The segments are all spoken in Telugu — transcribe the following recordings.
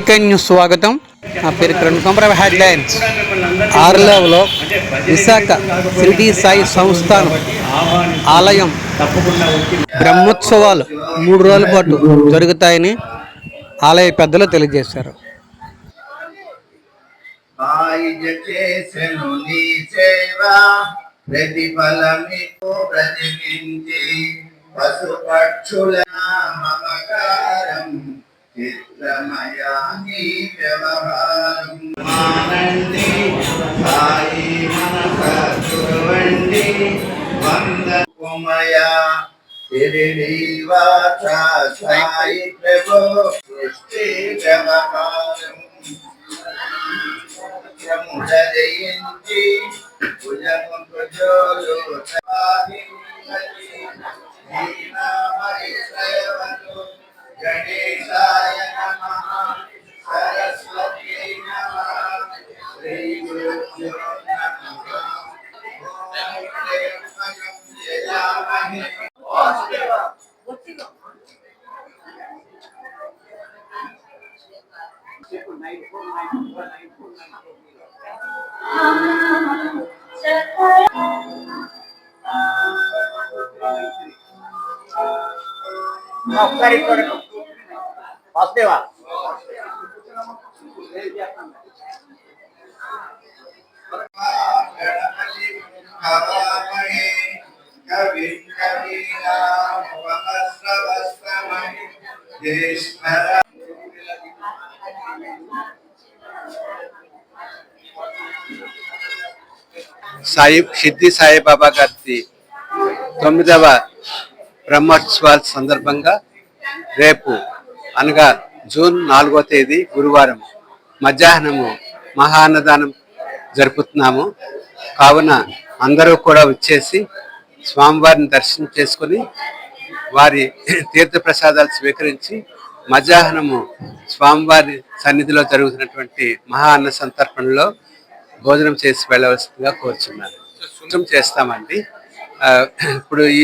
ఎస్కే న్యూస్ స్వాగతం. నా పేరు కిరణ్ కుమార్. హెడ్లైన్స్. ఆర్లవ్లో విశాఖ షిరిడి సాయి సంస్థానం ఆలయం బ్రహ్మోత్సవాలు 3 రోజుల పాటు జరుగుతాయని ఆలయ పెద్దలు తెలియజేశారు. చిత్రమయాని వ్యవహారం మానండి సాయి మనస గురువండి వందకుమయ తిరిడి వాచ సాయి ప్రభు సృష్టి వ్యవహారం జయించి భుజము భుజోలు గణేశాయ నమః సరస్వతీ నమః శ్రీ గురుభ్యో నమః వాసుదేవా సిద్ధి సాయిబాబా గారి 9వ బ్రహ్మోత్సవాల సందర్భంగా రేపు అనగా జూన్ 4వ తేదీ గురువారం మధ్యాహ్నము మహా అన్నదానం జరుపుతున్నాము. కావున అందరూ కూడా వచ్చేసి స్వామివారిని దర్శనం చేసుకొని వారి తీర్థ ప్రసాదాలు స్వీకరించి మధ్యాహ్నము స్వామివారి సన్నిధిలో జరుగుతున్నటువంటి మహా అన్న సంతర్పణలో భోజనం చేసి వెళ్ళవలసిందిగా కోరుచున్నాను. చేస్తామండి. ఇప్పుడు ఈ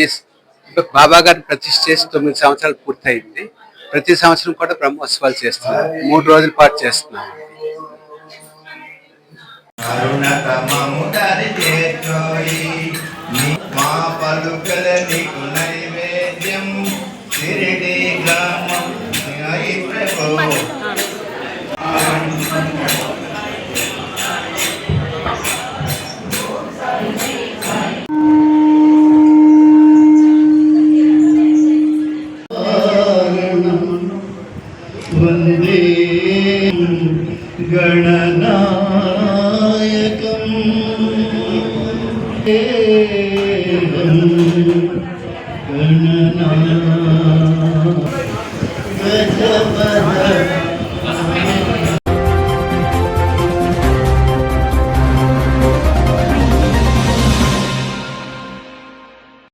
బాబా గారిని ప్రతిష్ఠ చేసి 9 సంవత్సరాలు పూర్తయింది. ప్రతి సంవత్సరం కూడా బ్రహ్మోత్సవాలు చేస్తున్నారు. 3 రోజుల పాటు చేస్తున్నాము. వందే గణనాయకం గణనాయకం